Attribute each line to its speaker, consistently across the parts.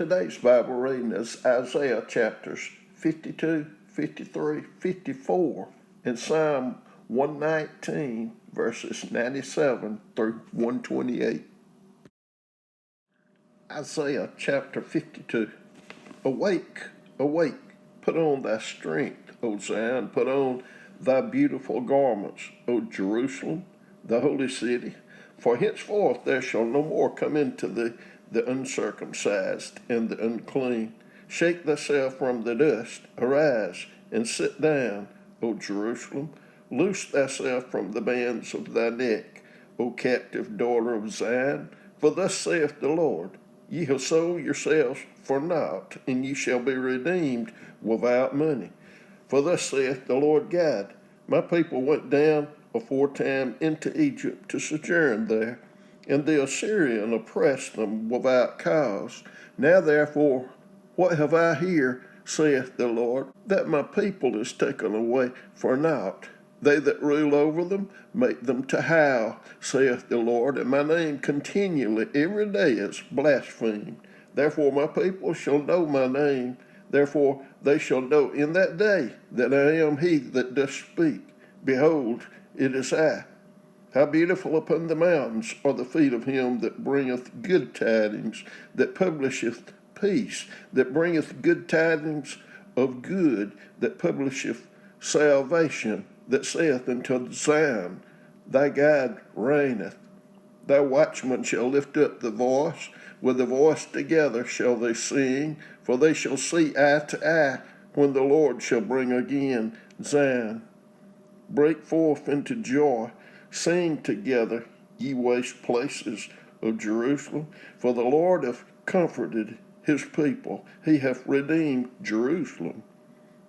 Speaker 1: Today's Bible reading is Isaiah chapters 52, 53, 54, and Psalm 119, verses 97 through 128. Isaiah chapter 52. Awake, awake, put on thy strength, O Zion, put on thy beautiful garments, O Jerusalem, the holy city. For henceforth there shall no more come into the uncircumcised and the unclean. Shake thyself from the dust, arise, and sit down, O Jerusalem. Loose thyself from the bands of thy neck, O captive daughter of Zion. For thus saith the Lord, Ye have sold yourselves for naught, and ye shall be redeemed without money. For thus saith the Lord God, My people went down aforetime into Egypt to sojourn there, and the Assyrian oppressed them without cause. Now therefore, what have I here, saith the Lord, that my people is taken away for naught? They that rule over them make them to howl, saith the Lord, and my name continually every day is blasphemed. Therefore my people shall know my name, therefore they shall know in that day that I am he that doth speak. Behold, it is I. How beautiful upon the mountains are the feet of him that bringeth good tidings, that publisheth peace, that bringeth good tidings of good, that publisheth salvation, that saith unto Zion, Thy God reigneth. Thy watchmen shall lift up the voice, with the voice together shall they sing, for they shall see eye to eye when the Lord shall bring again Zion. Break forth into joy, sing together, ye waste places of Jerusalem, for the Lord hath comforted his people, he hath redeemed Jerusalem.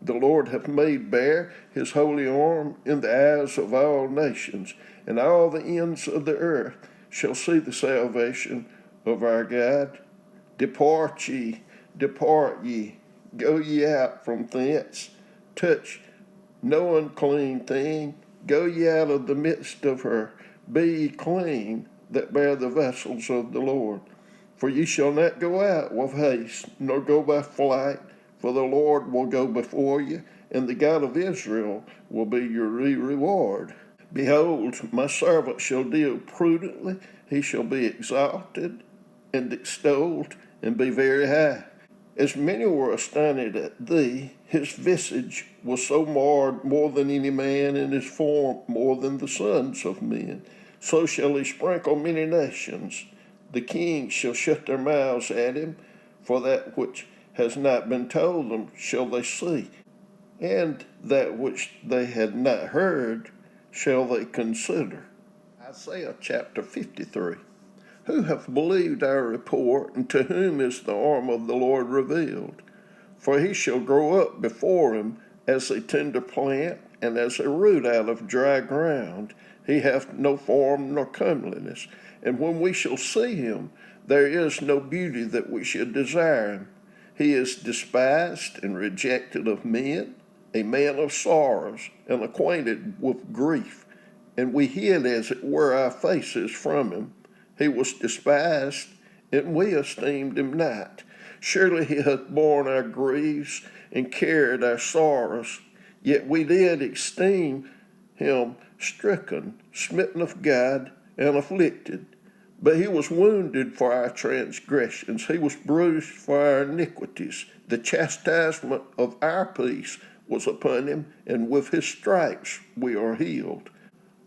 Speaker 1: The Lord hath made bare his holy arm in the eyes of all nations, and all the ends of the earth shall see the salvation of our God. Depart ye, go ye out from thence, touch no unclean thing, go ye out of the midst of her, be ye clean that bear the vessels of the Lord. For ye shall not go out with haste, nor go by flight, for the Lord will go before you, and the God of Israel will be your reward. Behold, my servant shall deal prudently, he shall be exalted and extolled, and be very high. As many were astonished at thee, his visage was so marred more than any man, and his form more than the sons of men. So shall he sprinkle many nations. The kings shall shut their mouths at him, for that which has not been told them shall they see, and that which they had not heard shall they consider. Isaiah chapter 53. Who hath believed our report, and to whom is the arm of the Lord revealed? For he shall grow up before him as a tender plant, and as a root out of dry ground. He hath no form nor comeliness, and when we shall see him, there is no beauty that we should desire him. He is despised and rejected of men, a man of sorrows, and acquainted with grief. And we hid as it were our faces from him. He was despised, and we esteemed him not. Surely he hath borne our griefs, and carried our sorrows. Yet we did esteem him stricken, smitten of God, and afflicted. But he was wounded for our transgressions, he was bruised for our iniquities. The chastisement of our peace was upon him, and with his stripes we are healed.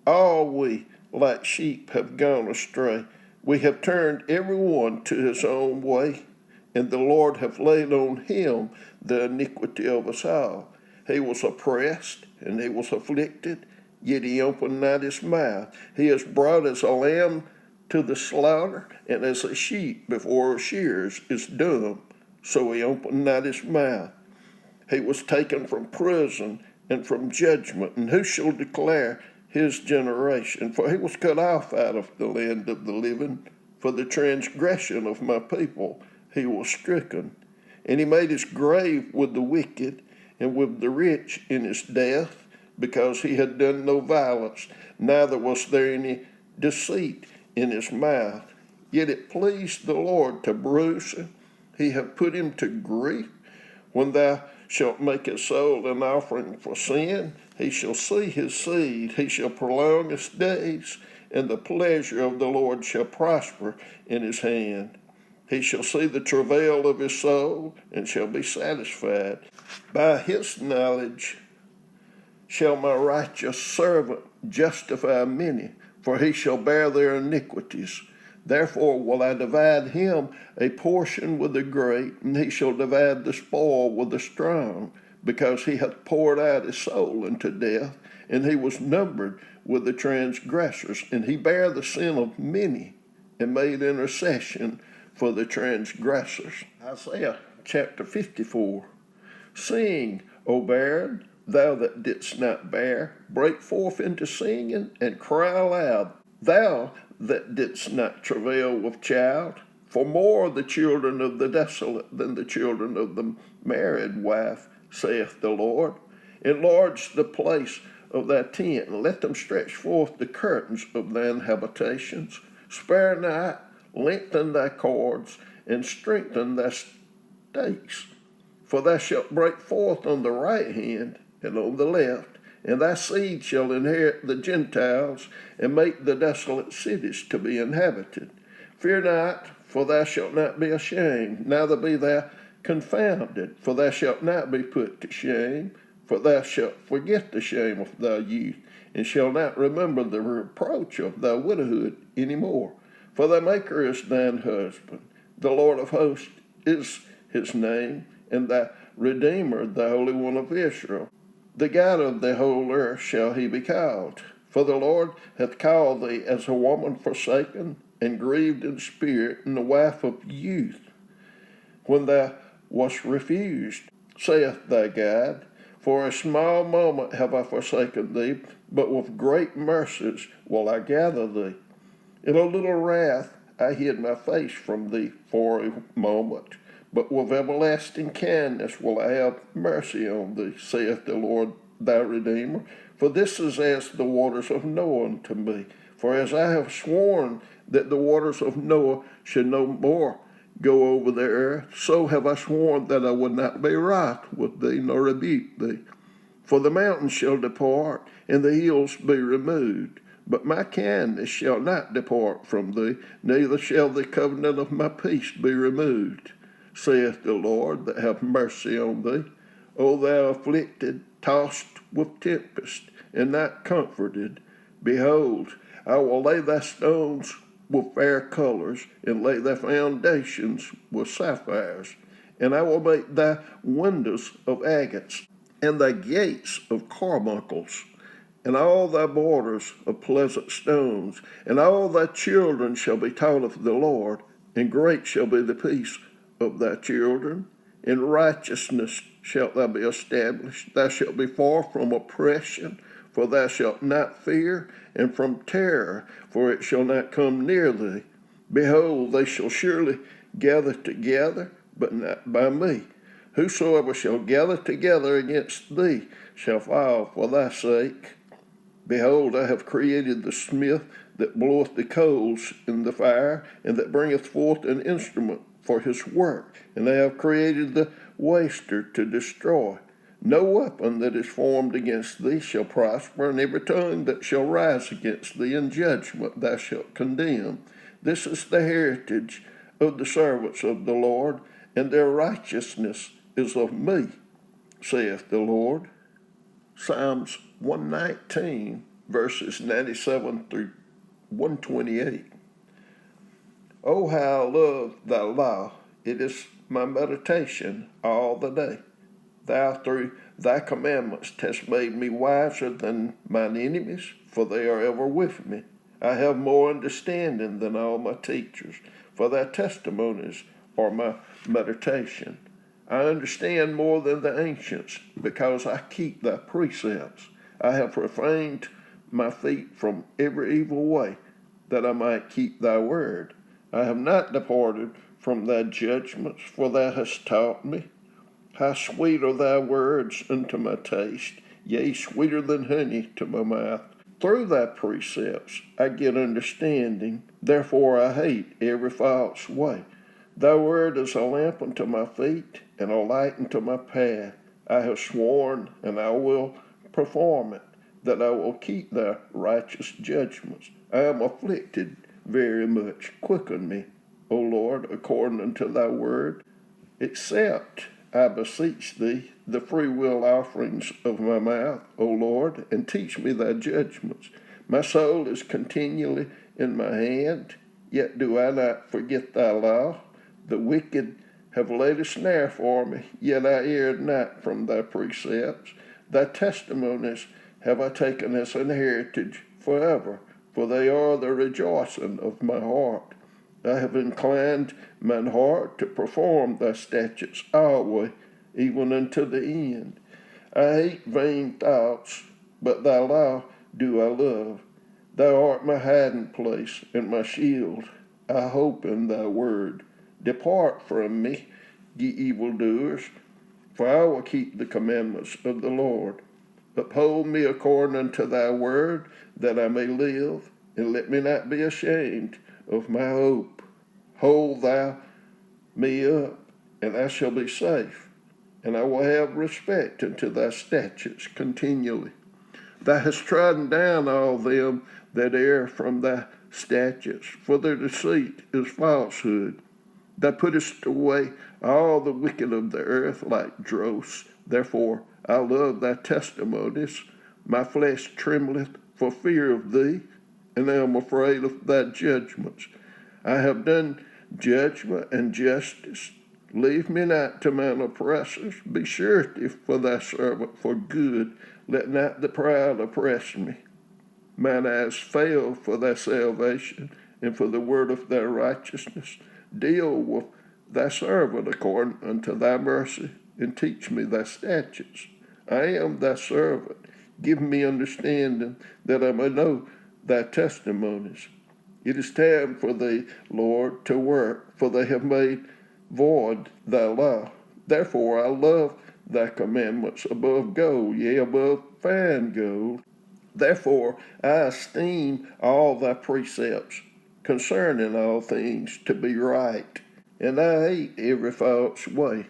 Speaker 1: All we, like sheep, have gone astray. We have turned every one to his own way, and the Lord hath laid on him the iniquity of us all. He was oppressed, and he was afflicted, yet he opened not his mouth. He is brought as a lamb to the slaughter, and as a sheep before her shearers is dumb, so he opened not his mouth. He was taken from prison and from judgment, and who shall declare his generation? For he was cut off out of the land of the living. For the transgression of my people he was stricken. And he made his grave with the wicked, and with the rich in his death, because he had done no violence, neither was there any deceit in his mouth. Yet it pleased the Lord to bruise him. he hath put him to grief. When thou shalt make his soul an offering for sin, he shall see his seed, he shall prolong his days, and the pleasure of the Lord shall prosper in his hand. He shall see the travail of his soul, and shall be satisfied. By his knowledge shall my righteous servant justify many, for he shall bear their iniquities. Therefore will I divide him a portion with the great, and he shall divide the spoil with the strong, because he hath poured out his soul unto death, and he was numbered with the transgressors, and he bare the sin of many, and made intercession for the transgressors. Isaiah chapter 54. Sing, O barren, thou that didst not bear, break forth into singing, and cry aloud, thou that didst not travail with child. For more are the children of the desolate than the children of the married wife, saith the Lord. Enlarge the place of thy tent, and let them stretch forth the curtains of thine habitations. Spare not, lengthen thy cords, and strengthen thy stakes. For thou shalt break forth on the right hand and on the left, and thy seed shall inherit the Gentiles, and make the desolate cities to be inhabited. Fear not, for thou shalt not be ashamed, neither be thou confounded, for thou shalt not be put to shame. For thou shalt forget the shame of thy youth, and shalt not remember the reproach of thy widowhood any more. For thy Maker is thine husband, the Lord of hosts is his name, and thy Redeemer, the Holy One of Israel. The God of the whole earth shall he be called. For the Lord hath called thee as a woman forsaken, and grieved in spirit, and the wife of youth, when thou wast refused, saith thy God. For a small moment have I forsaken thee, but with great mercies will I gather thee. In a little wrath I hid my face from thee for a moment, but with everlasting kindness will I have mercy on thee, saith the Lord thy Redeemer. For this is as the waters of Noah unto me. For as I have sworn that the waters of Noah should no more go over the earth, so have I sworn that I would not be wroth with thee, nor rebuke thee. For the mountains shall depart, and the hills be removed, but my kindness shall not depart from thee, neither shall the covenant of my peace be removed, saith the Lord that hath mercy on thee. O thou afflicted, tossed with tempest, and not comforted, behold, I will lay thy stones with fair colors, and lay thy foundations with sapphires. And I will make thy windows of agates, and thy gates of carbuncles, and all thy borders of pleasant stones. And all thy children shall be taught of the Lord, and great shall be the peace of thy children. In righteousness shalt thou be established. Thou shalt be far from oppression, for thou shalt not fear, and from terror, for it shall not come near thee. Behold, they shall surely gather together, but not by me. Whosoever shall gather together against thee shall fall for thy sake. Behold, I have created the smith that bloweth the coals in the fire, and that bringeth forth an instrument for his work. And I have created the waster to destroy. No weapon that is formed against thee shall prosper, and every tongue that shall rise against thee in judgment thou shalt condemn. This is the heritage of the servants of the Lord, and their righteousness is of me, saith the Lord. Psalms 119, verses 97 through 128. O how I love thy law, it is my meditation all the day. Thou through thy commandments hast made me wiser than mine enemies, for they are ever with me. I have more understanding than all my teachers, for thy testimonies are my meditation. I understand more than the ancients, because I keep thy precepts. I have refrained my feet from every evil way, that I might keep thy word. I have not departed from thy judgments, for thou hast taught me. How sweet are thy words unto my taste, yea, sweeter than honey to my mouth. Through thy precepts I get understanding, therefore I hate every false way. Thy word is a lamp unto my feet and a light unto my path. I have sworn, and I will perform it, that I will keep thy righteous judgments. I am afflicted very much. Quicken me, O Lord, according unto thy word. Accept, I beseech thee, the freewill offerings of my mouth, O Lord, and teach me thy judgments. My soul is continually in my hand, yet do I not forget thy law. The wicked have laid a snare for me, yet I erred not from thy precepts. Thy testimonies have I taken as an heritage forever, for they are the rejoicing of my heart. I have inclined mine heart to perform thy statutes always, even unto the end. I hate vain thoughts, but thy law do I love. Thou art my hiding place and my shield. I hope in thy word. Depart from me, ye evildoers, for I will keep the commandments of the Lord. Uphold me according unto thy word, that I may live, and let me not be ashamed of my hope. Hold thou me up, and I shall be safe, and I will have respect unto thy statutes continually. Thou hast trodden down all them that err from thy statutes, for their deceit is falsehood. Thou puttest away all the wicked of the earth like dross. Therefore I love thy testimonies. My flesh trembleth for fear of thee, and I am afraid of thy judgments. I have done judgment and justice. Leave me not to mine oppressors. Be surety for thy servant for good. Let not the proud oppress me. Mine eyes fail for thy salvation, and for the word of thy righteousness. Deal with thy servant according unto thy mercy, and teach me thy statutes. I am thy servant. Give me understanding, that I may know thy testimonies. It is time for thee, Lord, to work, for they have made void thy law. Therefore I love thy commandments above gold, yea, above fine gold. Therefore I esteem all thy precepts concerning all things to be right, and I hate every false way.